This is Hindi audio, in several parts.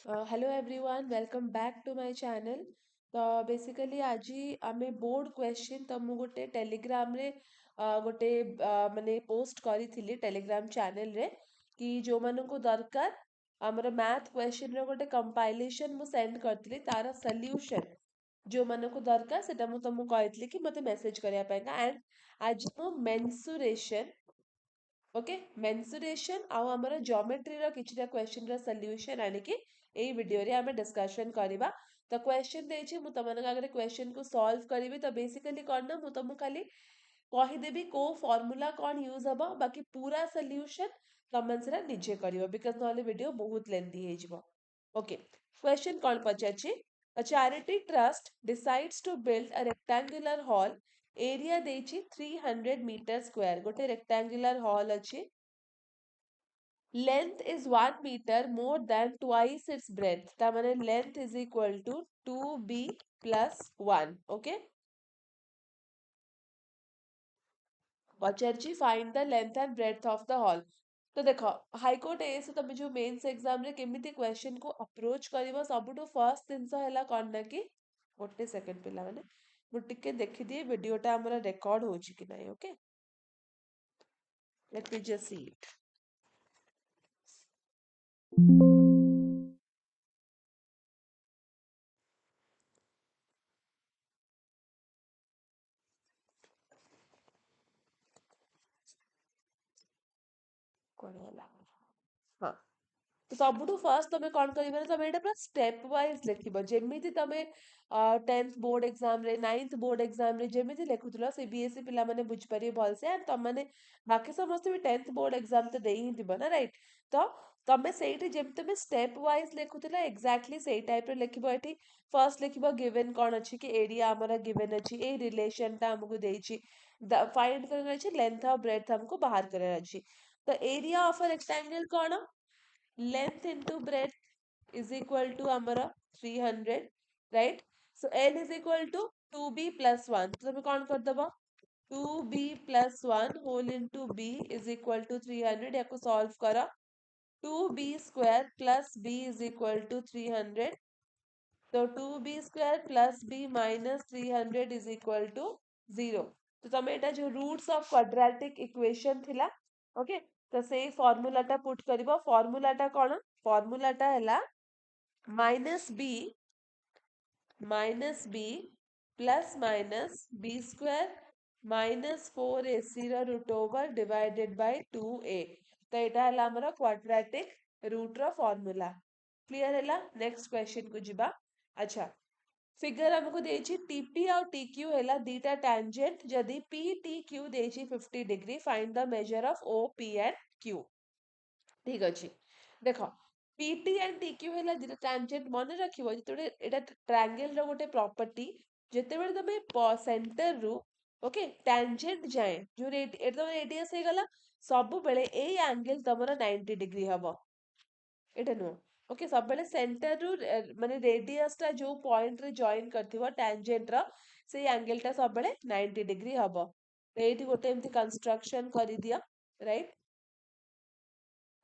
Hello everyone welcome back to my channel. तो बेसिकली आज आमे बोर्ड क्वेश्चन तो मु गोटे टेलीग्राम रे गोटे माने पोस्ट करी टेलीग्राम चैनल रे कि जो मानन को दरकार हमर मैथ क्वेश्चन रो गोटे कंपाइलेशन मु सेंड करथिली तार सॉल्यूशन जो मानन को दरकार सेटा मु तुमको कहतली कि मते मेसेज करिया पाएगा एंड आज मु मेंसुरेशन ओके मेंसुरेशन आउ हमर ज्योमेट्री रो किछटा क्वेश्चन रो सॉल्यूशन आनि कि एई वीडियो रे हमें डिस्कशन करिबा। तो क्वेश्चन देछि मु तमन आगे क्वेश्चन को सॉल्व करिवि। तो बेसिकली कोन ना मु तुमको खाली कहि देबी को फार्मूला कोन यूज हबो बाकी पूरा सॉल्यूशन तमन सेरा निजे करिवो बिकॉज़ नॉले वीडियो बहुत लेंथी हे जिवो। ओके क्वेश्चन कोन पचाछि A charity trust decides to build a rectangular hall area देछि 300 मीटर स्क्वायर गोटे रेक्टेंगुलर हॉल अछि length is 1 metre more than twice its breadth ता माने length is equal to 2b plus 1 okay पचारछि find the length and breadth of the hall. तो देखो हाईकोर्ट एएसओ तमे जो मेंस एग्जाम रे केमिति क्वेश्चन को अप्रोच करबो सबुठो फर्स्ट दिनस हैला कोन ना कि गोटे सेकंड पिला माने मु टिके देखि दिए वीडियोटा हमरा रिकॉर्ड होछि कि नै okay let me just see it। कोन होला हाँ तो सबुठु फर्स्ट तमे कौन करिबे तमे एटा पूरा स्टेप वाइज लिखिबो जेमिति तमे 10th बोर्ड एग्जाम रे 9th बोर्ड एग्जाम रे जेमिति लेखुथुलो सीबीएसई पिला माने बुझ परिबे भलसे एंड तम माने बाकी समस्त भी 10th बोर्ड एग्जाम तो देई ही दिबो ना राइट। तो तमे सेठी जेम तमे स्टेप वाइज लेखुथुला एग्जैक्टली सेही टाइप रे लिखिबो एठी फर्स्ट लिखिबो गिवन कोन अछि कि एरिया हमरा गिवन अछि ए रिलेशन ता हमकु देइछि फाइंड करना अछि लेंथ और ब्रेथ हमको बाहर करना अछि। तो area of a rectangle cone length into breadth is equal to amara 300 right so l is equal to 2b plus 1 तो हमें कौन कर दबा 2b plus 1 whole into b is equal to 300 या को सॉल्व करा 2b square plus b is equal to 300 तो 2b square plus b minus 300 is equal to 0। तो तमे एटा जो रूट्स ऑफ क्वाड्रेटिक इक्वेशन थिला ओके तो सेही फार्मूलाटा पुट करिबो फार्मूलाटा कोन फार्मूलाटा हैला minus b plus b square minus 4ac रो root over divided by 2a तो एटा हैला हमरा क्वाड्रेटिक रूट रो फार्मूला क्लियर हैला। नेक्स्ट क्वेश्चन को जिबा अच्छा फिगर हमको देछि टीपी और टीक्यू हैला दीटा टैंजेंट जदी पी टी क्यू देछि 50 degree find the measure of O P and Q ठीक अछि देखो पीटी एंड टीक्यू हैला दीटा टैंजेंट मन रखिबो जतबे एटा ट्रायंगल रो गोटे प्रॉपर्टी जतबे तमे सेंटर रू ओके टैंजेंट जाए जो एटा रेडियस हे गला सब बेले ए एंगल तमरा 90 डिग्री हबो एटा नो ओके सब बेले सेंटर रू माने रेडियस ता जो पॉइंट रे जॉइन करथिबो टैंजेंट रो से एंगल ता सब बेले 90 डिग्री हबो तो एठी गोटे एमती कंस्ट्रक्शन करि दिया राइट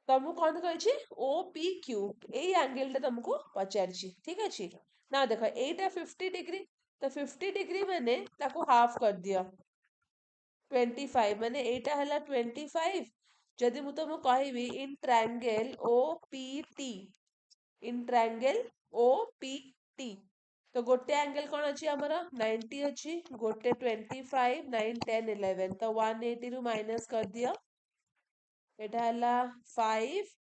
तुमको कौन कही ओ पी क्यू यही एंगल टा तुमको पचारछि ठीक अछि ना देखो एटा 50 डिग्री तो 50 डिग्री माने ताको हाफ कर दियो 25 माने एटा हला 25 जदि मु तुमको कहबी in triangle O P T in triangle O P T तो गोटे एंगल कौन अच्छी आमर 90 अच्छी गोटे 25 9 10 11 तो 180 रु माइनस कर दियो एटा हला 5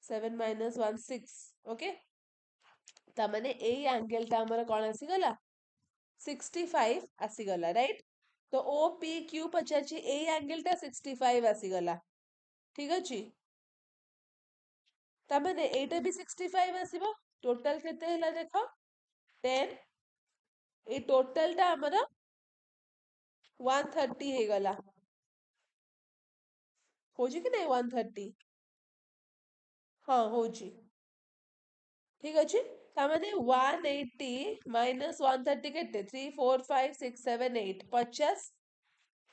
7 minus 1 6 ओके ता माने ए एंगल ता हमर कोन आसी गला 65 आसी गला राइट तो ओ पी क्यू पचाची ए एंगल ता 65 आसी गला ठीक अछि ता माने एटा भी 65 आसीबो टोटल केते हैला देखो 10 ए टोटल ता हमर 130 हे गला होजी कि नै 130 हाँ होजी ठीक अछि तामाने 180 माइनस 130 केते 3 4 5 6 7 8 50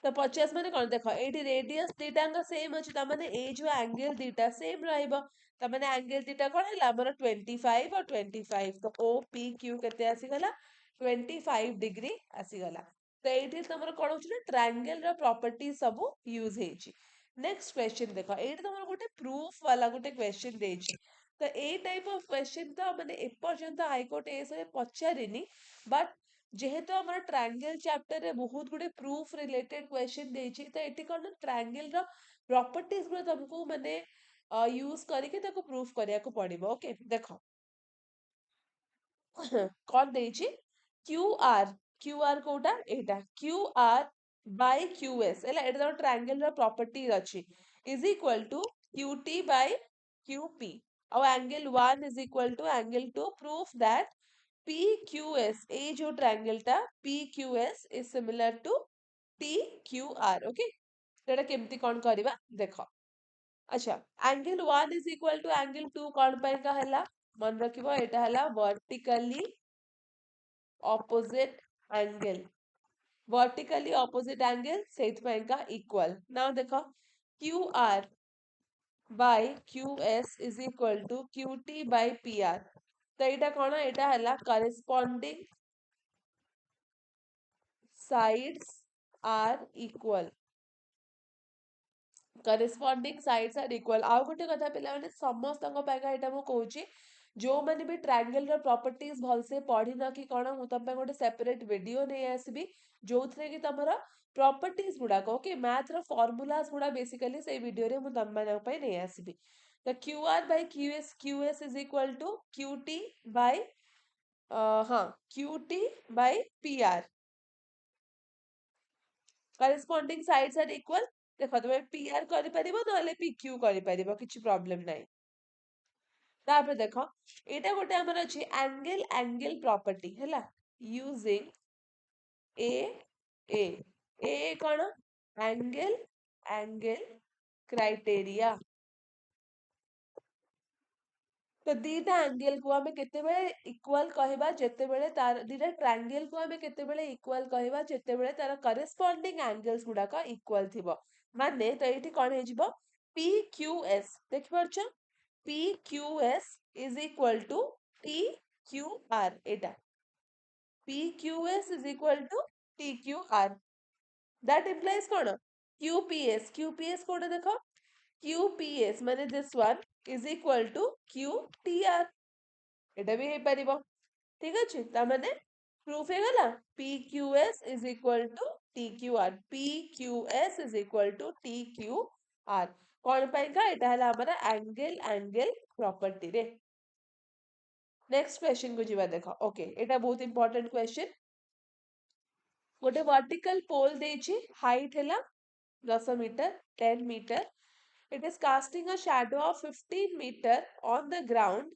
तो 50 माने कोन देखो एठी रेडियस दीटांग सेम अछि तामाने ए जो एंगल दीटा सेम रहइबो तमाने एंगल दीटा कौन है हमर 25 और 25 तो ओ पी क्यू केते आसी गला 25 डिग्री आसी गला तो एठी तमर कोन होची ना ट्रायंगल रो प्रॉपर्टी सब यूज हेची नेक्स्ट क्वेश्चन देखो एठी तमर गोटे प्रूफ वाला गोटे क्वेश्चन देची तो ए टाइप ऑफ क्वेश्चन तो माने ए पर्यंत हाईकोर्ट एसो पचारिनी बट जेहेतु हमर ट्रायंगल चैप्टर रे बहुत गुडे प्रूफ रिलेटेड क्वेश्चन देची तो एठी कोन ट्रायंगल रो प्रॉपर्टीज गुलो तुमको माने यूज करके ताको प्रूफ करिया को पड़िबो ओके देखो कौन देची क्यू आर कोटा एटा Q R by Q S एला एटा तो ट्रायंगल रो प्रॉपर्टी अछि is equal to Q T by Q P और angle 1 is equal to angle 2 prove that P Q S ए जो ट्रायंगल टा P Q S is similar to T Q R okay एटा केमती कोन करबा देखो अच्छा angle 1 is equal to angle 2 कौन पाई का हला मन रखिबो एटा हला vertically opposite angle vertically opposite angle सेथ पाई का इक्वल नाउ देखो Q R by Q S is equal to Q T by P R तो एटा कोन एटा हला corresponding sides are equal corresponding sides are equal आउ गोटे कथा पिला माने समस्त पाइका एटा मु कहूची जो माने भी ट्रायंगल रो प्रॉपर्टीज भल से पढ़ी न कि कोन मु तम पे गोटे सेपरेट वीडियो नै आसीबी जोथरे कि तमरा प्रॉपर्टीज गुडा को ओके मैथ रो फार्मूलाज गुडा बेसिकली से वीडियो रे मु तम माने पे नै आसीबी तो QR by QS is equal to QT by हां QT by PR corresponding sides are equal देखो तुम पीआर करि परिबो नले पीक्यू करि परिबो किछि प्रॉब्लम नाही तापर देखो एटा गोटे हमर अछि एंगल एंगल प्रॉपर्टी हैला यूजिंग ए ए ए कोन एंगल एंगल क्राइटेरिया तो दीटा एंगल को हमें केते बेले इक्वल कहबा जेते बेले तार दीटा ट्रायंगल को हमें केते बेले इक्वल कहबा जेते बेले तार करेस्पोंडिंग एंगल्स गुडा का इक्वल थिबो माने तो एठी कोन हे जिवो पी क्यू एस देख परछ P Q S is equal to T Q R एटा P Q S is equal to T Q R that implies कोन क्यूपीएस कोड देखो क्यूपीएस माने this one is equal to Q T R एटा भी हे परिबो ठीक अछि ता माने प्रूफ हे गला PQS is equal to TQR PQS is equal to TQR कोन पाई का एटा हला हमरा एंगल एंगल प्रॉपर्टी रे नेक्स्ट क्वेश्चन को जीवा देखो ओके एटा बहुत इंपोर्टेंट क्वेश्चन गोटे वर्टिकल पोल देछि हाइट हला 10 metre 10 metre it is casting a shadow of 15 meter on the ground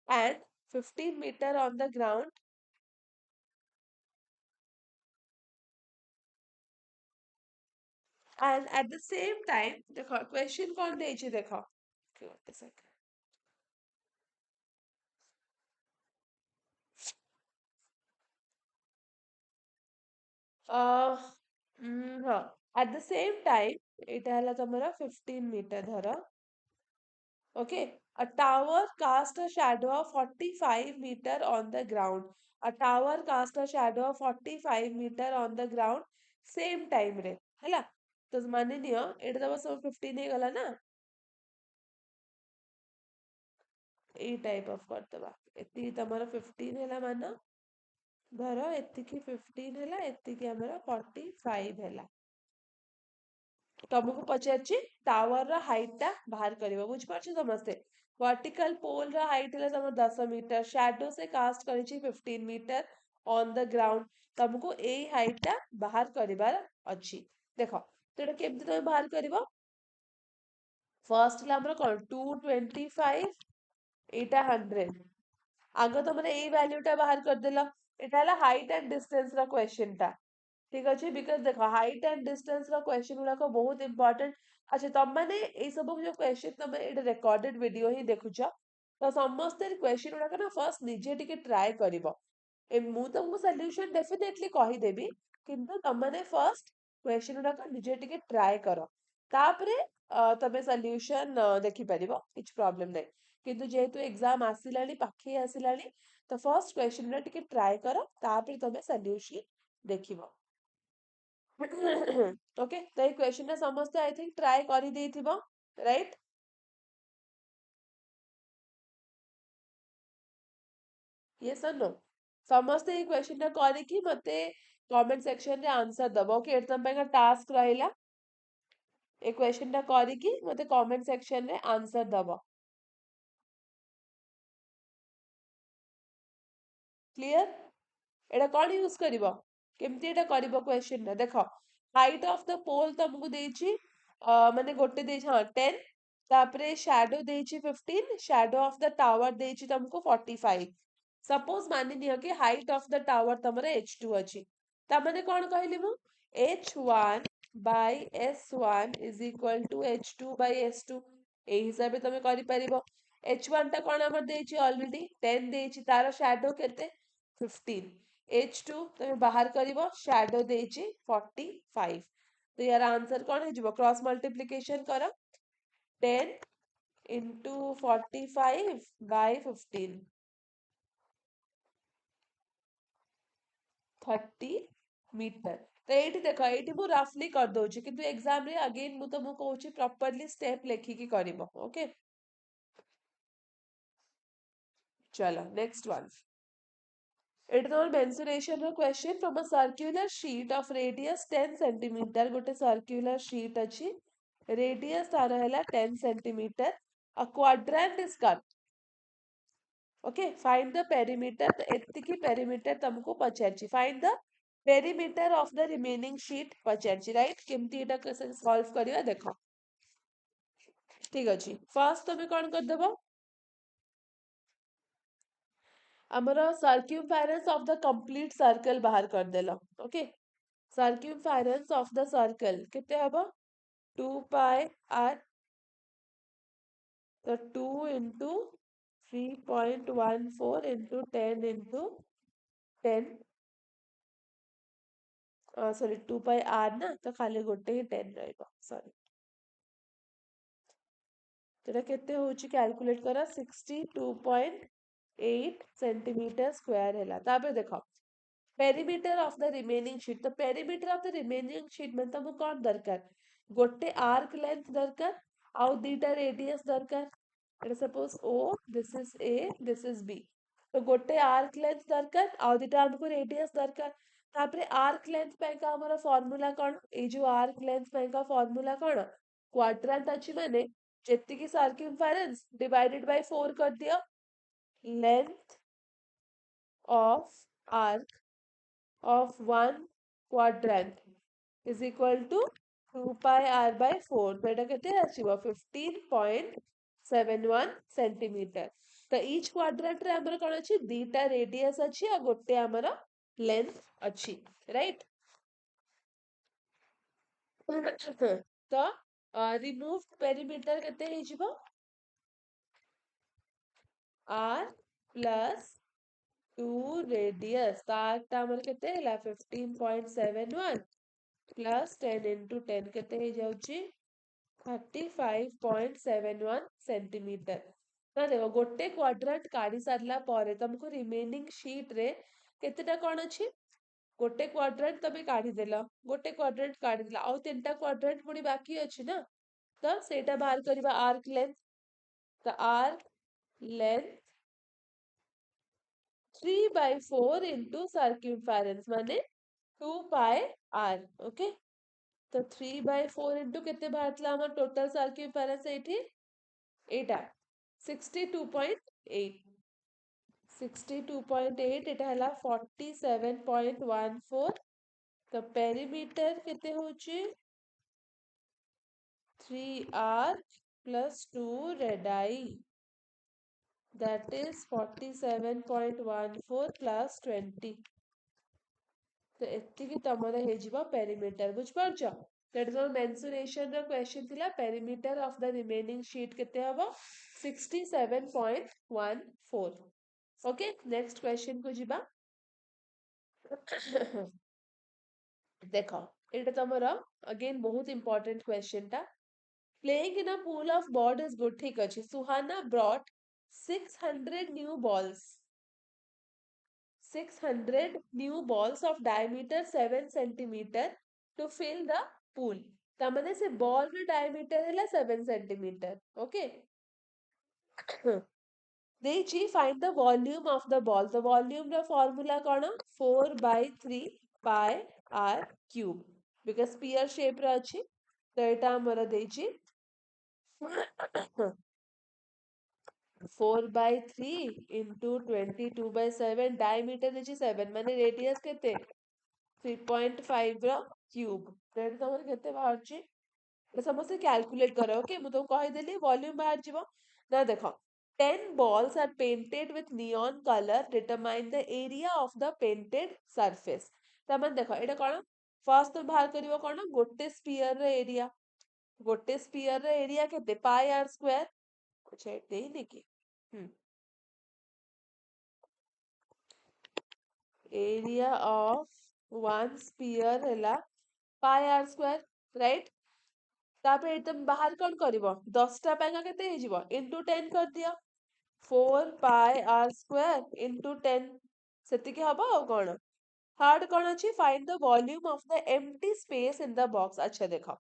and 15 meter on the ground and at the same time देखो question कौन देछि देखो okay, wait a second. हाँ at the same time এটা হলো তোমার 15 meter ধরো okay a tower cast a shadow of 45 meter on the ground a tower cast a shadow of 45 meter on the ground same time रे ହେଲା तो माने नियो एटा तब सब 15 हे गला ना ए टाइप ऑफ करतबा एती तमरा 15 हैला मानो धर एती की 15 हैला एती की हमरा 45 हैला तुमको पचारछि टावर रा हाइट ता बाहर करबो बुझ परछि समस्ते वर्टिकल पोल रा हाइट हैला तमर 10 मीटर शैडो से कास्ट करिछि 15 मीटर ऑन द ग्राउंड तुमको ए हाइट ता बाहर करबार अछि देखो तो एटा केमति तुम बाहर करबो फर्स्ट ला हमर कोन 225 एटा 100 आगे तुम ए वैल्यूटा बाहर कर देला एटा हला हाइट एंड डिस्टेंस रा क्वेश्चन ता ठीक अछि बिकॉज़ देखो हाइट एंड डिस्टेंस रा क्वेश्चन गुडा को बहुत इंपोर्टेंट अच्छा तुम माने ए सब जो क्वेश्चन तुम एटा रिकॉर्डेड वीडियो ही देखुछ तो समस्त क्वेश्चन गुडा ना फर्स्ट निजे टिके ट्राई करिवो ए मु तुमको सॉल्यूशन डेफिनेटली कहि देबी किंतु तुम माने फर्स्ट क्वेश्चन गुडा निजे टिके ट्राई करो तापरे तबे सॉल्यूशन देखि परिबो कुछ प्रॉब्लम नै किंतु जेहेतु एग्जाम आसिलानी पाखे आसिलानी तो फर्स्ट क्वेश्चन रे टिके ट्राई करो तापर तमे सॉल्यूशन देखिबो। ओके तो ये क्वेश्चन समस्त आई थिंक ट्राई करी देथिबो राइट। यस और नो समस्त ये क्वेश्चन करिकी मते कमेंट सेक्शन रे आंसर दबो ओके एतम पे का टास्क रहिला ए क्वेश्चन करिकी मते कमेंट सेक्शन रे आंसर दबो। क्लियर एटा कौन यूज करिवो केमती एटा करिवो क्वेश्चन रे देखो हाइट ऑफ द पोल तुमको देछि माने गोटे देछि हां 10 तापरे शैडो देछि 15 शैडो ऑफ द टावर देछि तुमको 45 सपोज मानि नियो कि हाइट ऑफ द टावर तमरे h2 अछि ता माने कोन कहली मु h1 by s1 is equal to h2 by s2 ए हिसाबे तमे करि परिबो। h1 टा कोन हमर देछि ऑलरेडी 10 देछि तार शैडो केते 15 h2 तमे बाहर करिवो शैडो देछि 45 तो यार आंसर कोन हे जिवो क्रॉस मल्टीप्लिकेशन करो 10 into 45 by 15 30 मीटर तो ये देख ये मु रफली कर दउची किंतु एग्जाम रे अगेन मु तुमको कहूची प्रॉपर्ली स्टेप लेखिकी करिवो ओके। चलो नेक्स्ट वन इट तमर मेंसुरेशन रो question from a circular sheet of radius 10 centimetre गोटे सर्कुलर शीट अछि रेडियस तार हैला 10 centimetre a quadrant is cut okay find the perimeter तो एतिकी पेरीमीटर तुमको पचारची find the perimeter of the remaining sheet पचारची राइट केमती एटा कैसे सॉल्व करिया देखो ठीक अछि फर्स्ट तुम कोन कर देबो हमरो सर्क्यूफेरेंस ऑफ द कंप्लीट सर्कल बाहर कर देलो ओके सर्क्यूफेरेंस ऑफ द सर्कल कितने हबो 2 पाई r तो 2 into 3.14 into 10 into 10 सॉरी 2 पाई r ना तो खाली गोटे ही 10 रहइबो सॉरी तो केते होची कैलकुलेट करा 62.8 सेंटीमीटर स्क्वायर हैला तापर देखो perimeter of the remaining sheet तो perimeter of the remaining sheet में तुमको कौन दरकार गोटे आर्क लेंथ दरकार आउ दीटा रेडियस दरकार suppose O this is A this is B तो गोटे आर्क लेंथ दरकार आउ दीटा हमको रेडियस दरकार तापरे आर्क लेंथ पे का हमारा फार्मूला कौन ए जो आर्क लेंथ पे का फार्मूला कौन क्वाड्रेंट अछि माने जेतिकी सर्कमफेरेंस डिवाइडेड बाय 4 कर दियो length of arc of one quadrant is equal to 2 pi r by 4 तो এটা কেতে আসিব 15.71 सेंटीमीटर तो each quadrant रे हमर कोन अछि दीटा रेडियस अछि आ गोटे हमर लेंथ अछि राइट तो रिमूव पेरीमीटर केते हे जिवो r plus 2 रेडियस तारटा हमर केते हैला 15.71 प्लस 10 into 10 केते हे जाउची 35.71 सेंटीमीटर ना देखो गोटे क्वाड्रेंट काढी सारला पारे तुमको रिमेनिंग शीट रे केतेटा कोन अछि गोटे क्वाड्रेंट तबे काढी देला गोटे क्वाड्रेंट काढी देला आ तीनटा क्वाड्रेंट पुनी बाकी अछि ना तो सेटा बाहर करबा आर्क लेंथ तो arc length 3 by 4 into circumference माने 2 pi r ओके तो 3 by 4 into केते बाहरला हमर टोटल सर्कमफेरेंस एठी एटा 62.8 62.8 एटा हला 47.14 तो पेरीमीटर केते होची 3r plus 2 radii that is 47.14 plus 20 तो एतिकी तमरे हे जिवो पेरीमीटर बुझ परछो दैट इज ऑल मेंसुरेशन रो क्वेश्चन थिला perimeter of the remaining sheet केते हबो 67.14 ओके नेक्स्ट क्वेश्चन को जिबा देखो एटा तमरो अगेन बहुत इंपोर्टेंट क्वेश्चन ता playing in a pool of board is good ठीक अछि Suhana brought 600 new balls. 600 new balls of diameter 7 centimeter to fill the pool. तामने से ball रे diameter है 7 centimeter. Okay. ଦେଇଛି find the volume of the ball. The volume ର formula କଣ 4/3 pi r cube. because sphere shape ର ଅଛି ତ ଏଟା ଆମର ଦେଇଛି 4/3 into 22/7 diameter ଦେଇଛି 7 ମାନେ radius କେତେ 3.5 ର cube. ତ ଏଟା ତମର କେତେ ବାହାରୁଛି ସମସ୍ତେ କ୍ୟାଲକୁଲେଟ କର ଓକେ ମୁଁ ତୁମକୁ କହିଦେଲି ଭଲ୍ୟୁମ ବାହାରି ଯିବ ନା ଦେଖ 10 balls are painted with neon color determine the area of the painted surface ତାମାନେ ଦେଖ ଏଇଟା କଣ ଫାର୍ଷ୍ଟ ତ ବାହାର କରିବ କଣ ଗୋଟେ ସ୍ପିयर ର ଏରିଆ ଗୋଟେ ସ୍ପିयर ର ଏରିଆ କେତେ ପାଇ ଆର ସ୍କ୍ୱାର ଆଚ୍ଛା ଦେଇନି କି एरिया ऑफ वन स्पीयर है पाई आर स्क्वायर राइट तापर एकदम बाहर कौन करिवो 10टा पैगा केते हे जिवो इनटू 10 कर दियो 4 पाई आर स्क्वायर इनटू 10 सेतिके हबो आ कोन थर्ड कोन अछि find the volume of the empty space in the box अच्छा देखो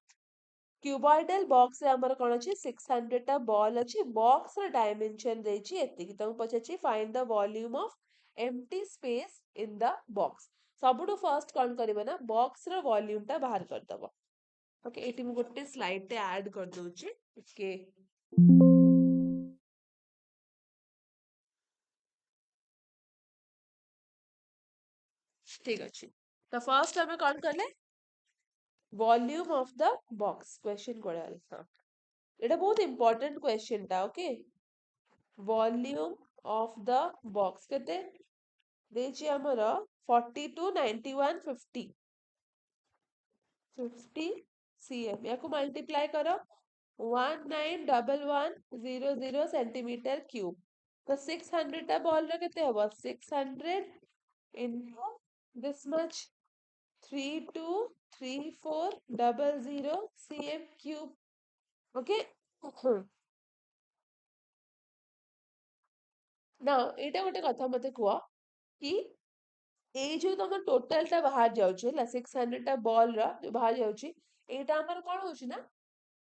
क्यूबॉइडल बॉक्स रे हमर कोन अछि 600 टा बॉल अछि बॉक्स रे डायमेंशन देछि एतिकी तुम पछछि find the volume of empty space in the box सबुठु फर्स्ट कोन करिवे ना बॉक्स रो वॉल्यूम टा बाहर कर दबो ओके एटी मु गोटे स्लाइड टे ऐड कर दोछि ओके ठीक अछि तो फर्स्ट हमें कोन करले volume of the box question कोडा हां एटा बहुत इंपोर्टेंट क्वेश्चन टा okay volume of the box केते देछि हमर 42 91 50 50 cm याको मल्टीप्लाई करो 191100 सेंटीमीटर क्यूब तो 600 टा बॉल रो केते हबो 600 into this much 323400 cm cube okay now एटा गोटे कथा मते कुआ कि एई जो तम टोटल टा बाहर जाउची ला 600 टा बॉल रा जो बाहर जाउची एटा हमर कोन होची ना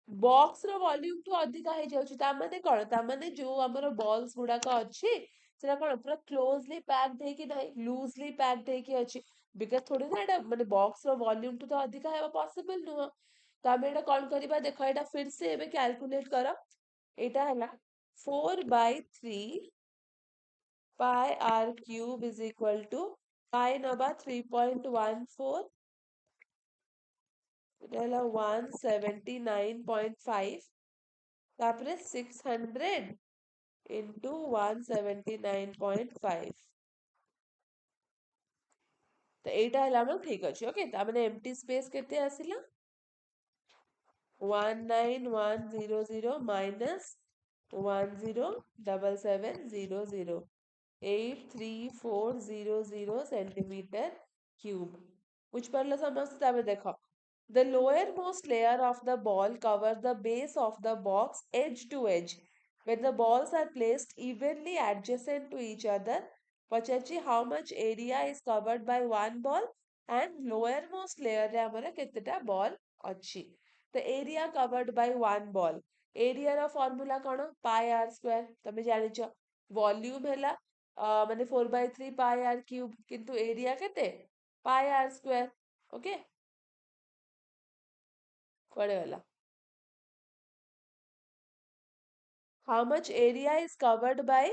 बॉक्स रो वॉल्यूम तो अधिका हे जाउची ता माने कोन ता माने जो हमर बॉल्स गुडा का अछि सेटा कोन पूरा क्लोजली पैक्ड हे कि नहीं लूजली पैक्ड हे कि अछि बिकॉज़ थोड़ी ना एटा माने बॉक्स रो वॉल्यूम तो अधिका हेबा पॉसिबल नुह तो हम एटा कोन करिबा देखो एटा फिर से एबे कैलकुलेट करो एटा हैला 4/3 pi r cube is equal to pi naba 3.14 এটা হলো 179.5 তারপরে 600 into 179.5 তো এইটা হলো আমার ঠিক আছে ওকে তার মানে এমটি স্পেস কেতে আসিলা 19100 minus 107700 83400 centimeter cube ବୁଝିପାରିଲ ସମସ୍ତେ ତାପରେ ଦେଖ the lowermost layer of the ball covers the base of the box edge to edge when the balls are placed evenly adjacent to each other पचाची how much area is covered by one ball and lowermost layer रे हमर केतेटा ball अछि the area covered by one ball area ର formula कोन pi r square तमे जानिଛ वॉल्यूम हैला माने 4/3 pi r cube किंतु एरिया केते pi r square ओके पड़े वाला how much area is covered by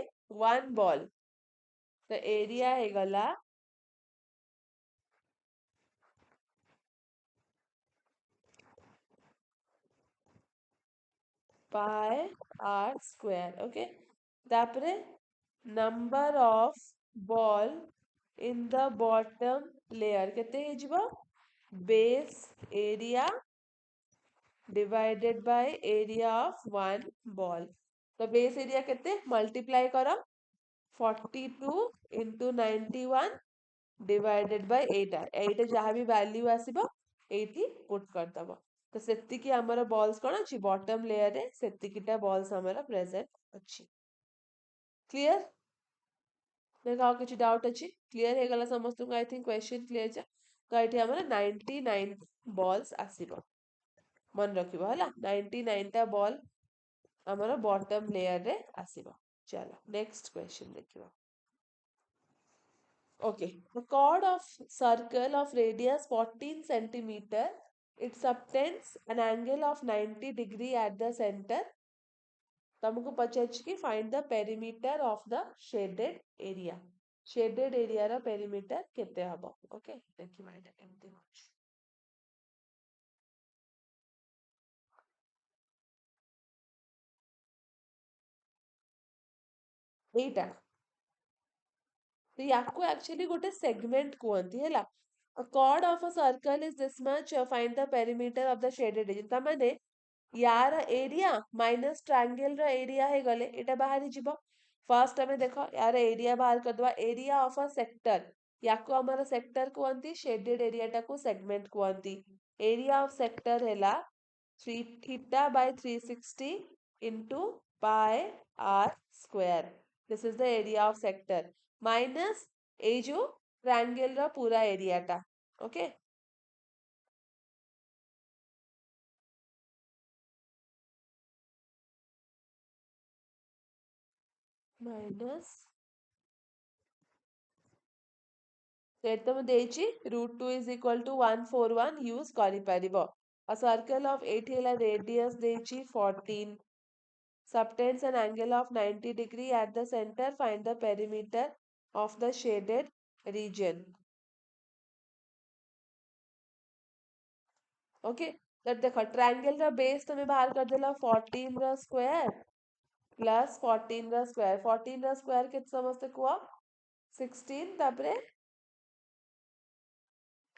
one ball the area है गला pi r square okay तापरे number of ball in the bottom layer केते हे जिवो base area divided by area of one ball तो base area केते multiply करो 42 into 91 divided by 8 8 जहाँ भी value आसीबो 80 put कर दबो तो सेति की हमर balls कोन अछि bottom layer रे सेति कीटा balls हमर present अछि क्लियर देखा और किसी डाउट अच्छी क्लियर है गला समस्त को आई थिंक क्वेश्चन क्लियर जा तो ये हमर 99 बॉल्स आसीबो मन रखिबो हला 99 टा बॉल हमर बॉटम लेयर रे आसीबो चलो नेक्स्ट क्वेश्चन देखिबो okay the chord of circle of radius 14 centimeter it subtends an angle of 90 degree at the center तुमको पचाच कि find the perimeter of the shaded area रा perimeter केते हबो ओके देखिबा एटा केमते होछ एटा तो याको एक्चुअली गोटे सेगमेंट कहंती हैला a chord of a circle is this much find the perimeter of the shaded region ता माने यार एरिया माइनस ट्रायंगल रो एरिया है गले एटा बाहर जीवो फर्स्ट हमें देखो यार एरिया बाहर कर दवा एरिया ऑफ अ सेक्टर याको हमारा सेक्टर कहंती शेडेड एरिया टा को सेगमेंट कहंती एरिया ऑफ सेक्टर हैला 3 theta by 360 into pi r square this is the area of sector minus ए जो ट्रायंगल रा पूरा एरिया टा ओके माइनस सेट तो देछि √2 is equal to 141 यूज करि परिबो a circle of 8 ହେଲା radius देछि 14 subtends an angle of 90 degree at the center find the perimeter of the shaded region okay तो देखो ट्रायंगल रा बेस तुम्हें बाहर कर देला 14 रा स्क्वायर प्लस 14 रा स्क्वायर 14 रा स्क्वायर केते समझते कुआ 16 तापरे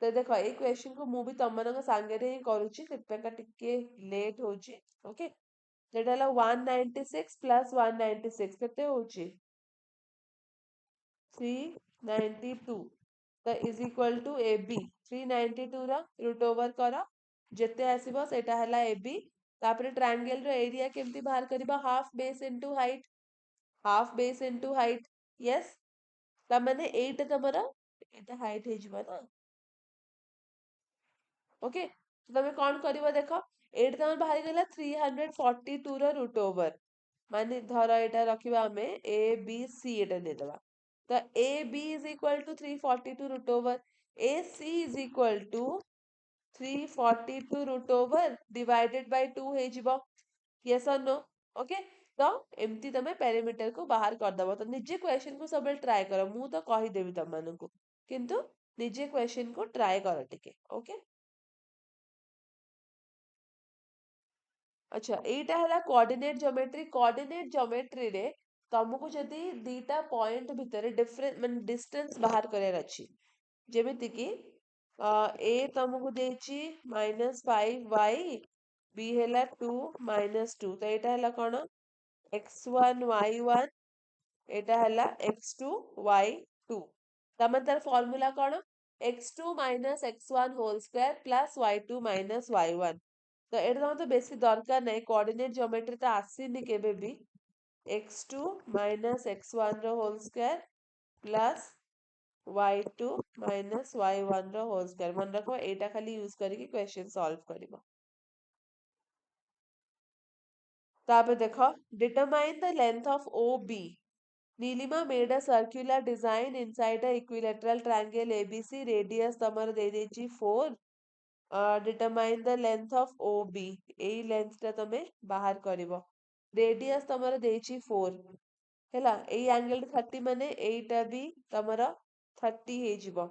तो देखो ये क्वेश्चन को मु भी तम मनक सांगे रे करूची सेतका टिके लेट होची ओके जेटा हला 196 प्लस 196 केते होची 392 तो इज इक्वल टू AB 392 रा रूट ओवर करा जेते आसीबो सेटा हला AB तापरे ट्रायंगल रो एरिया केमती बाहर करबा half base into height yes ता माने 8 तमरा एटा हाइट हे जिबा ना ओके तो तमे कौन करिवो देखो 8 तमर बाहर गेला 342 रो रूट ओवर माने धर एटा रखिबा हमें ए बी सी एटा दे देबा तो A B is equal to 342 root over A C is equal to 342 root over divided by 2 हे जिवो यस और नो ओके तो एमती तमे पेरीमीटर को बाहर कर दबो तो निजे क्वेश्चन को सबल ट्राई करो मु तो कहि देबी तम मानकु किंतु निजे क्वेश्चन को ट्राई करो टिके ओके अच्छा एटा हला कोऑर्डिनेट ज्योमेट्री रे तुमको जदी दीटा पॉइंट भितर डिफरेंट मन डिस्टेंस बाहर करार अछि जेमिति कि ए तुमको देछि -5y बी हला 2 -2 तो एटा हला कोन x1 y1 एटा हला x2 y2 तमे तार फार्मूला कोन x2 x1 whole square plus y2 y1 तो एटा तो बेसी दरकार नै कोऑर्डिनेट ज्योमेट्री तो आसीनी केबे भी x2 x1 रो whole square plus y2 y1 रो होल स्क्वायर मन रखो एटा खाली यूज करके क्वेश्चन सॉल्व करिवो तापर देखो determine the length of OB Nilima made a circular design inside a equilateral triangle ABC radius तमर दे देची 4 determine the length of OB AE length ता तमे बाहर करिवो रेडियस तमर देची 4 हैला एई एंगल 30 माने एईटा भी तमर 30 हे जिवो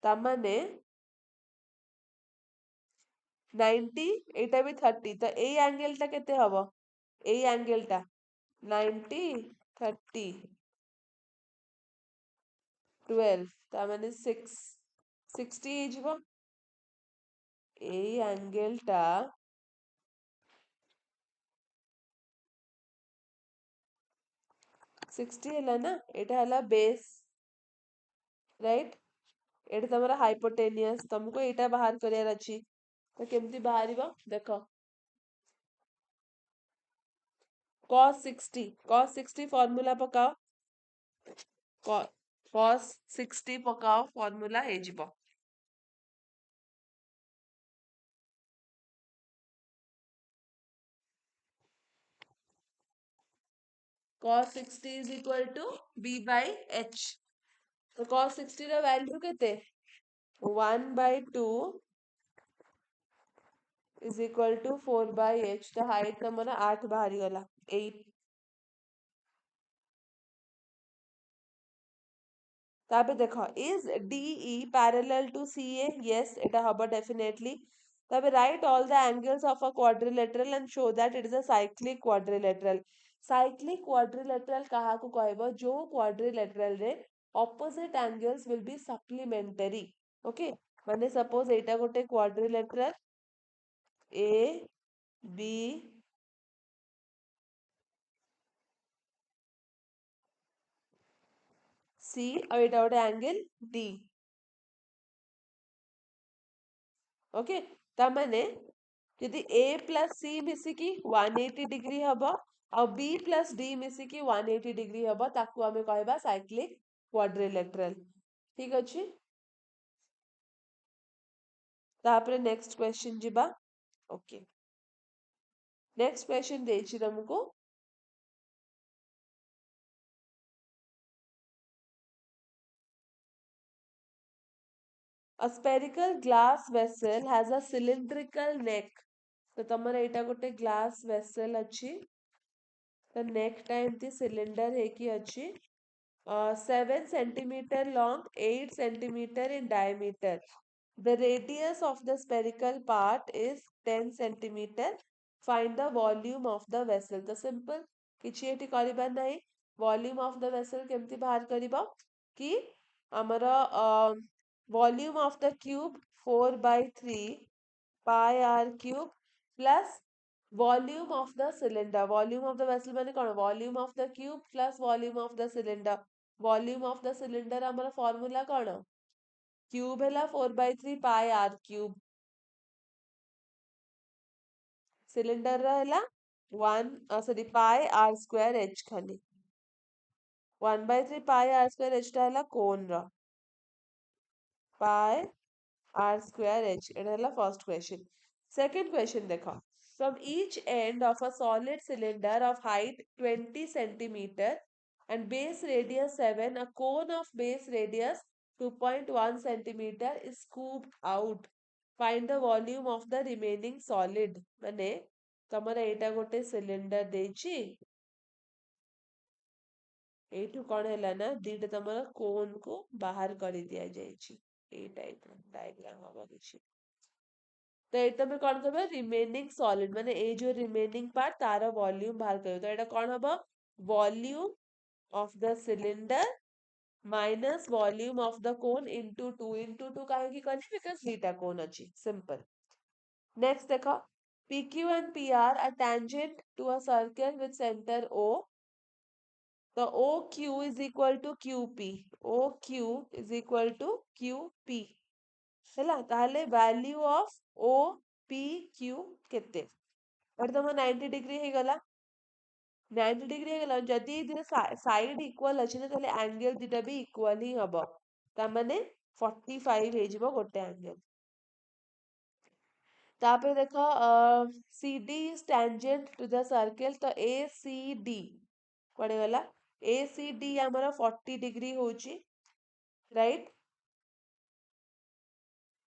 तामाने 90 एटा भी 30 तो एई एंगल ता केते हबो एई एंगल टा 90 30 12 ता माने 6 60 हे जिवो एई एंगल टा 60 ହେଲା ନା ଏଟା ହେଲା ବେସ୍ ରାଇଟ୍ ଏଟା ତମର ହାଇପୋଟେନିୟସ୍ ତମକୁ ଏଇଟା ବାହାର କରିବାର ଅଛି ତ କେମିତି ବାହାରିବ ଦେଖ cos 60 फॉर्मूला पकाओ cos 60 पकाओ फॉर्मूला हे जिवो cos 60 is equal to b by h तो cos 60 ର वैल्यू केते 1 by 2 is equal to 4 by h तो हाइट तमरा 8 बाहरी गला 8 ताबे देखो is DE parallel to CA yes এটা হবা definitely ताबे write all the angles of a quadrilateral and show that it is a cyclic quadrilateral काहा को कहबो जो quadrilateral रे opposite angles will be supplementary okay माने suppose एटा गोटे quadrilateral A B C और एटा गोटे angle D ओके तामाने यदि A प्लस C मिसिकी 180 डिग्री हबो और B प्लस D मिसिकी 180 डिग्री हबो ताकू हमें कहबा साइक्लिक क्वाड्रिलेटरल ठीक अछि तापरे नेक्स्ट क्वेश्चन जिबा ओके नेक्स्ट क्वेश्चन देछि तुमको a spherical glass vessel has a cylindrical neck तो तमरा एटा गोटे ग्लास वेसल अछि the neck टा एमती सिलिंडर है कि अच्छी 7 centimeter long 8 centimeter in diameter the radius of the spherical part is 10 centimeter find the volume of the vessel the simple किछि एटी करिबा नाही volume of the vessel केमती बाहर करिबा कि हमरा volume of the cube 4 by 3 pi r cube plus volume of the cylinder volume of the vessel माने कोन volume of the cube plus volume of the cylinder volume of the cylinder हमर formula कोन cube हैला 4 by 3 pi r cube cylinder रहला 1 sorry pi r square h खाली 1 by 3 pi r square h रहला कोन रा pi r square h এটা হলো first question second question देखो from each end of a solid cylinder of height 20 centimeter and base radius 7 a cone of base radius 2.1 centimeter is scooped out find the volume of the remaining solid माने तमरा एटा गोटे सिलिंडर देछि एठू कोन हैला ना दीटा तमरा कोन को बाहर करि दिया जायछि ए टाइप डायग्राम हबा किछि तो एटा में कोन करबे रिमेनिंग सॉलिड माने ए जो रिमेनिंग पार्ट तार वॉल्यूम बाहर करियो तो एटा कोन हबो volume of the cylinder minus volume of the cone into 2 into 2 काहे की करनी because dita cone अछि simple next देखो PQ and PR are tangent to a circle with center O the OQ is equal to QP OQ is equal to QP ହେଲା ताहले value of OPQ केते और तम 90 डिग्री हे गला 90 डिग्री हे गला जदी दिने साइड इक्वल अछि न ताहले एंगल दिटा भी इक्वल ही हबो ता माने 45 हे जिवो गोटे एंगल तापर देखो CD is tangent to the circle तो ACD पड़े गला ACD हमरा 40 डिग्री होची राइट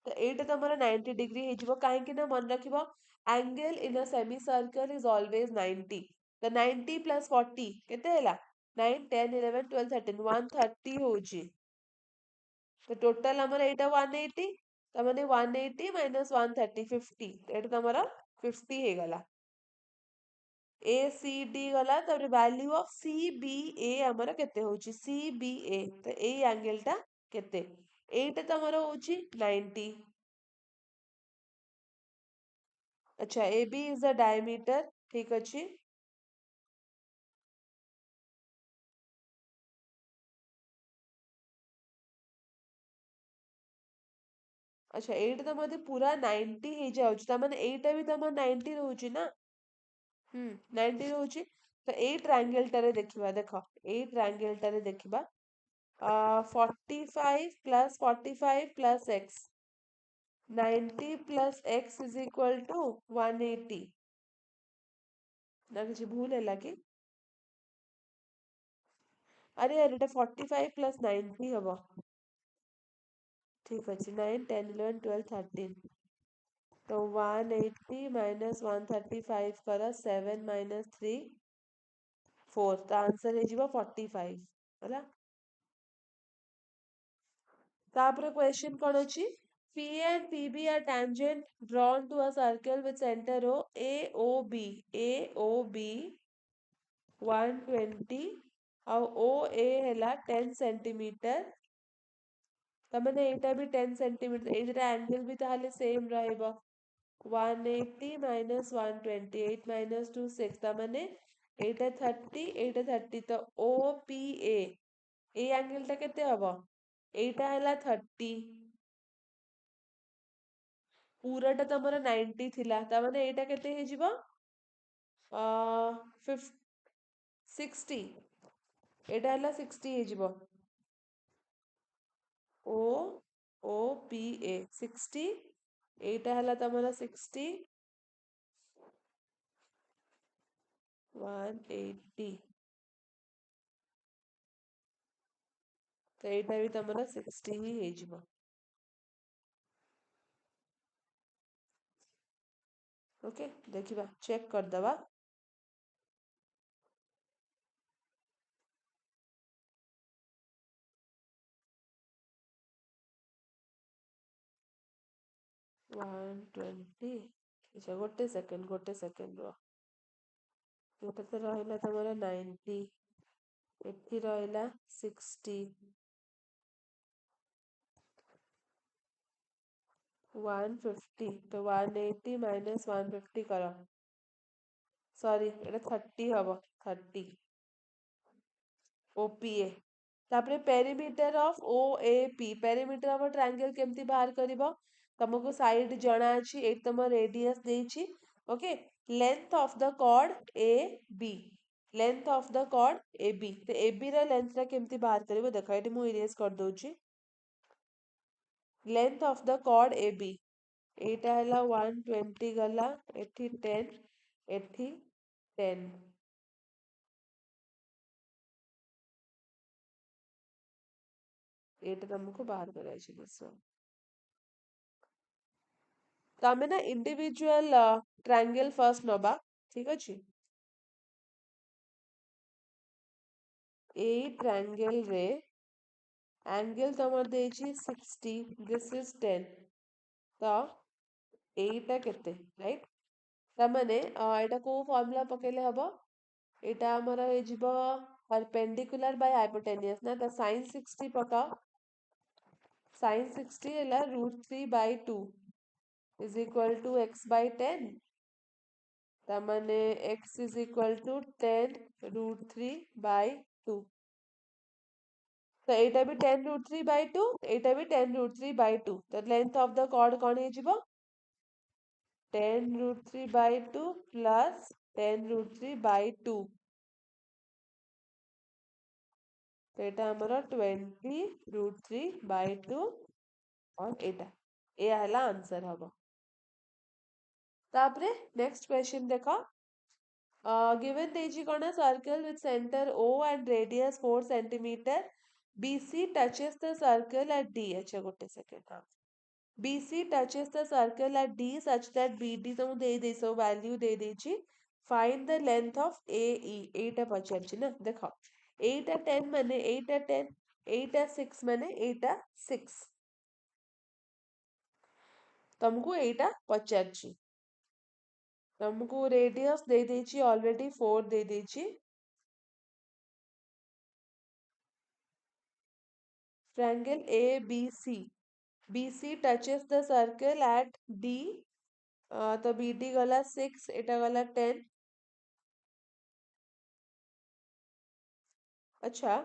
तो एटा तमरा 90 डिग्री हे जिवो काहे कि ना मन रखिबो angle in a semi circle is always 90 the 90 plus 40 केते हैला 9 10 11 12 13 130 होची तो टोटल हमरा एटा 180 त माने 180 minus 130 50 एटा तमरा 50 हे गला ACD गला तब वैल्यू ऑफ CBA हमरा केते होची CBA तो ए एंगल टा केते एटा तमरा होची 90 अच्छा AB is the diameter ठीक अछि अच्छा एटा त मते पूरा 90 हे जाउछ त माने एटा भी तमर 90 रहउची ना 90 रहउची तो एई ट्रायंगल टारे देखिबा देखो एई ट्रायंगल टारे देखिबा 45 plus 45 plus x 90 plus x is equal to 180 ना किसी भूल है कि अरे यार एटा 45 plus 90 हबो ठीक अछि 9 10 11 12 13 तो 180 minus 135 करा 7 minus 3 4 तो आंसर है जीवा 45 होला तापर क्वेश्चन कोन अछि P and PB are tangent drawn to a circle with center O AOB AOB 120 ଆଉ OA ହେଲା 10 सेंटीमीटर तमने एटा भी 10 सेंटीमीटर एटा एंगल भी ताले सेम रहइबो 180 minus 128 minus 2 6 तमने एटा 30 एटा 30 तो OPA ए एंगल टा केते हबो एटा हला 30 पूराटा तमरा 90 थिला तमने एटा केते हे जिवो 60 एटा हला 60 हे जिवो ओ ओ पी ए 60 एटा हला तमरा 60 180 तो एटा भी तमरा 60 ही हे जिवो ओके देखिबा चेक कर दबा 120 अच्छा गोटे सेकंड रो एटा तो रहला तमरा 90 एठी रहला 60 150 तो 180 minus 150 करो सॉरी एटा 30 हबो 30 ओपीए तापरे perimeter of OAP perimeter of triangle केमती बाहर करिवो तुमको साइड जणा अछि एक तम रेडियस देछि okay length of the chord A B length of the chord A B तो ए बी रा लेंथ रा केमती बाहर करिवो देखो एटी मु इरेज कर दोछि length of the chord A B एटा हला 120 गला एठी 10 एठी 10 एटा तुमको बाहर कराइ छी बस तो आमे ना इंडिविजुअल ट्रायंगल फर्स्ट नबा ठीक अछि ए ट्रायंगल रे एंगल तमर देछि 60 दिस इज 10 तो एटा केते राइट तमने एटा को फार्मूला पकेले हबो एटा हमर हे जिवो परपेंडिकुलर बाय हाइपोटेन्यूस ना तो sin 60 पकाओ sin 60 हला √3/2 is equal to x by 10 तमने x is equal to 10 √3/2 तो एटा भी 10 √3/2 एटा भी 10 √3/2 तो लेंथ ऑफ द कॉर्ड कौन हे जिवो 10 √3/2 प्लस 10 √3/2 तो एटा हमरा 20 √3/2 और एटा ए हला आंसर हबो तापरे नेक्स्ट क्वेश्चन देखो given देजी कोन circle with center O and radius 4 centimeter BC touches the circle at D अच्छा गोटे सेकंड हाँ BC touches the circle at D such that BD तो दे दे सो वैल्यू दे देची find the length of AE एटा पचारची ना देखो 8 10 माने 8 10 8 6 माने 8 6 तुमको एटा पचारची तुमको radius they देची already 4 they देची triangle ABC BC touches the circle at D तो BD गला 6 एटा गला 10 अच्छा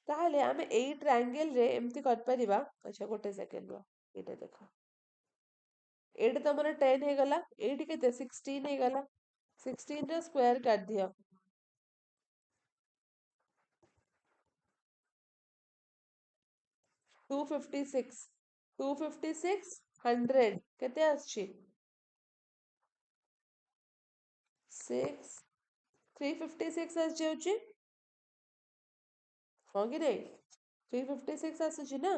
ताहले आमे एई ट्रायंगल रे एमती कर परिबा अच्छा गोटे सेकंड रो एटा देखो एट तुम 10 हो गला एट के 16 हो गला 16 रे स्क्वायर कर दियो 256 256 100 केते आछी 6 356 आस जाउची हाँ कि नहीं 356 आसुची ना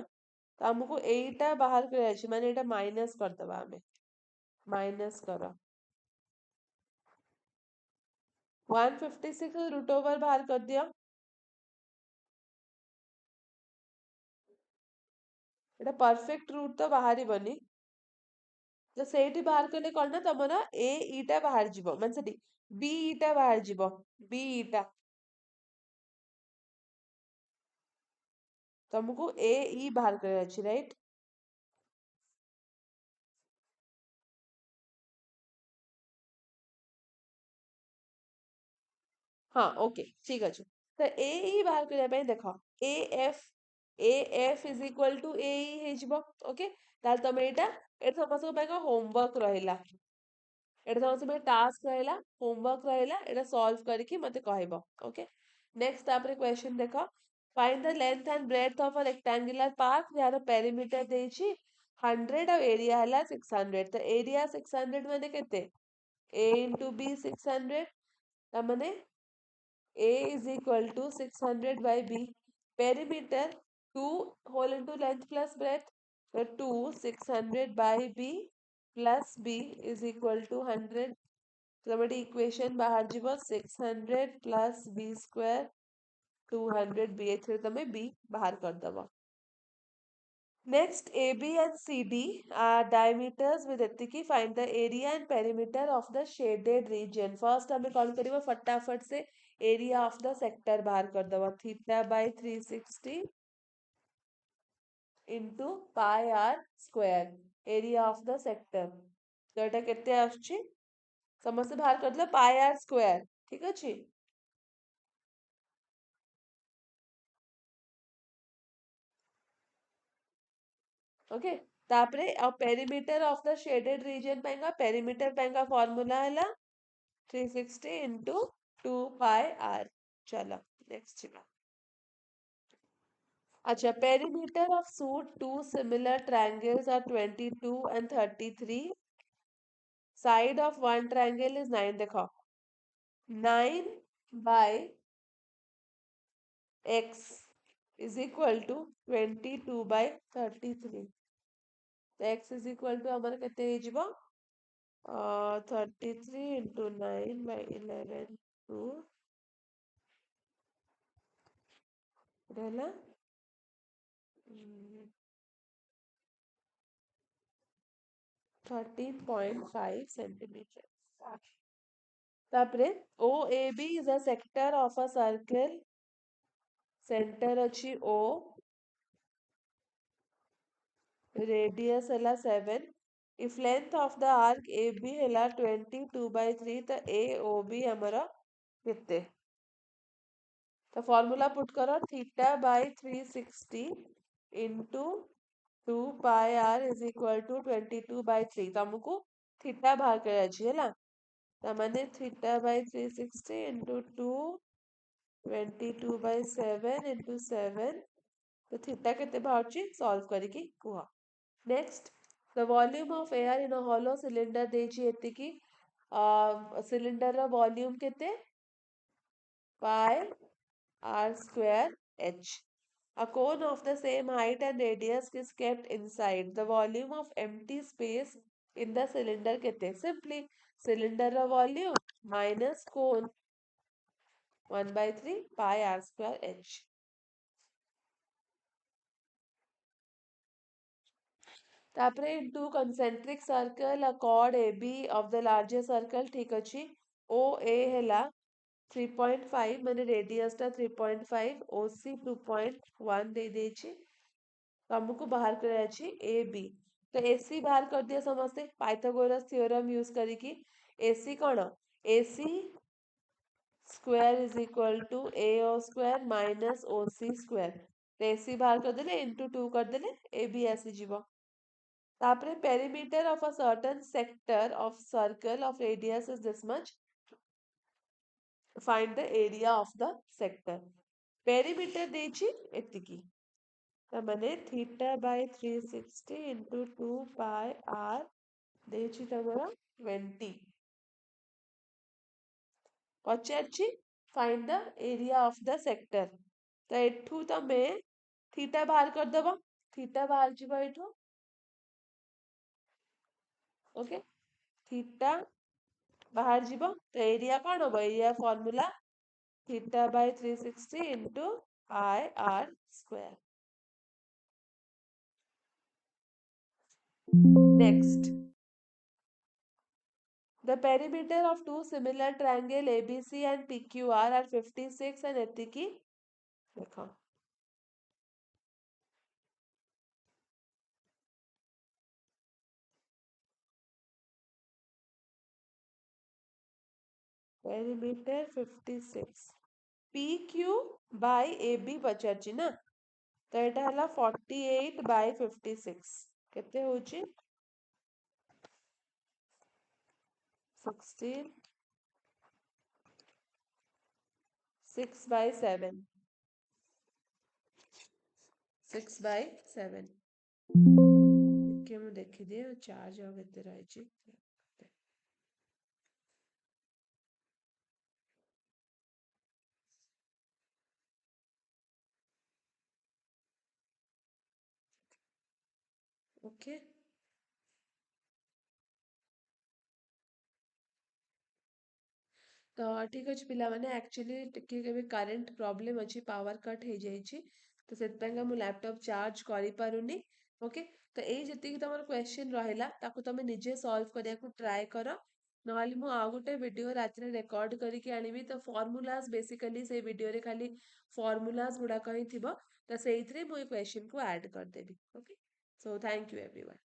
तो हमको एटा बाहर कर अछि माने एटा माइनस कर दबा हमें माइनस करो 156 रूट ओवर बाहर कर दियो एटा परफेक्ट रूट तो बाहर बनी तो सेठी बाहर करले कोन ना तमरा ए ईटा बाहर जीवो माने सेठी बी ईटा बाहर जीवो बी ईटा तुमको ए ई बाहर कर अछि राइट हाँ ओके ठीक अछि तो ए ई बाहर करया पे देखो A F A F is equal to A E हे जीवो ओके ताल तमे एटा समस्त पे होमवर्क रहिला एटा समस्त पे टास्क रहिला होमवर्क रहिला एटा सॉल्व करके मते कहबो ओके नेक्स्ट तापरे क्वेश्चन देखो find the length and breadth of a rectangular park यार पेरीमीटर देछि 100 और एरिया हला 600 तो एरिया 600 माने केते a into b 600 ता माने a is equal to 600 by b perimeter 2 whole into length plus breadth so 2 600 by b plus b is equal to 100 तो हमारी इक्वेशन बाहर जीवो 600 plus b square 200 b एथरे तमे b बाहर कर दबो next AB and CD are diameters with एतिकी find the area and perimeter of the shaded region first हमें कौन करिबो फटाफट से area of the sector बाहर कर दबो theta by 360 into pi r square area of the sector तो एटा केते आछी समस्त बाहर कर दलो pi r square ठीक अछि ओके तापरे perimeter of the shaded region पाएगा पेरीमीटर पाएगा फॉर्मूला है 360 into 2 pi r चलो नेक्स्ट चला अच्छा पेरीमीटर ऑफ सूट two similar triangles are 22 and 33 side of one triangle is 9 देखो 9 by x is equal to 22 by 33 तो x is equal to हमारे कितने हो जीवो 33 into 9 by 11 to रहला 13.5 centimeter तापरे OAB is a sector of a circle center अछि O radius हला 7 if length of the arc AB हला 22 by 3 तो AOB हमारा कितने तो फॉर्मूला पुट करो theta by 360 into 2 pi r is equal to 22 by 3 तुमको थीटा बाहर कर अछि हला तो माने theta by 360 into 2 22 by 7 into 7 तो थीटा केते बाहरची सॉल्व करके कुह next the volume of air in a hollow cylinder देछि एतिकी सिलिंडर रा वॉल्यूम केते pi r square h a cone of the same height and radius is kept inside the volume of empty space in the cylinder kete simply cylinder ra volume minus cone 1 by 3 pi r square h तापरे into concentric circle a chord AB of the larger circle ठीक अछि OA हैला 3.5 माने रेडियस टा 3.5 OC 2.1 दे देछि हमको बाहर करे अछि AB तो AC बाहर कर दिया समझते पाइथागोरस थ्योरम यूज करिकी AC कोन AC square is equal to AO square minus OC square तो AC बाहर कर देले into 2 कर देले AB आसी जीवो तापरे perimeter of a certain sector of circle of radius is this much. Find the area of the sector. Perimeter ଦେଇଛି ଏତିକି. ତାମାନେ theta by 360 into 2 pi r ଦେଇଛି ତମର 20. ପଚାରିଛି find the area of the sector. ତ ଏଠୁ ତମେ theta ବାହାର କରିଦବ. theta ବାହାରି ଯିବ ଏଠୁ. ଓକେ, theta ବାହାରି ଯିବ. ତ ଏରିଆ କ'ଣ ହବ? Area formula theta by 360 into pi r square. Next, the perimeter of two similar triangle ABC and PQR are 56 and ଏତିକି ଦେଖ. Perimeter 56. PQ by AB ପଚାରିଛି ନା, ତ ଏଇଟା ହେଲା 48 by 56. କେତେ ହଉଛି? 16, 6 by 7. 6 by 7. ଟିକେ ମୁଁ ଦେଖିଦିଏ ଚାର୍ଜ ଆଉ କେତେ ରହିଛି. ଓକେ, ତ ଠିକ୍ ଅଛି ପିଲାମାନେ, ଆକ୍ଚୁଆଲି ଟିକେ କେବେ କରେଣ୍ଟ ପ୍ରୋବ୍ଲେମ୍ ଅଛି, ପାୱାର କଟ୍ ହେଇଯାଇଛି, ତ ସେଥିପାଇଁକା ମୁଁ ଲ୍ୟାପଟପ୍ ଚାର୍ଜ କରିପାରୁନି. ଓକେ, ତ ଏଇ ଯେତିକି ତମର କ୍ୱେଶ୍ଚିନ୍ ରହିଲା ତାକୁ ତମେ ନିଜେ ସଲ୍ଭ କରିବାକୁ ଟ୍ରାଏ କର. ନହେଲେ ମୁଁ ଆଉ ଗୋଟେ ଭିଡ଼ିଓ ରାତିରେ ରେକର୍ଡ କରିକି ଆଣିବି. ତ ଫର୍ମୁଲାସ୍ ବେସିକାଲି ସେଇ ଭିଡ଼ିଓରେ ଖାଲି ଫର୍ମୁଲାସ୍ ଗୁଡ଼ାକ ହିଁ ଥିବ. ତ ସେଇଥିରେ ମୁଁ ଏଇ କ୍ୱେଶ୍ଚିନ୍କୁ ଆଡ଼୍ କରିଦେବି. Okay, so thank you everyone.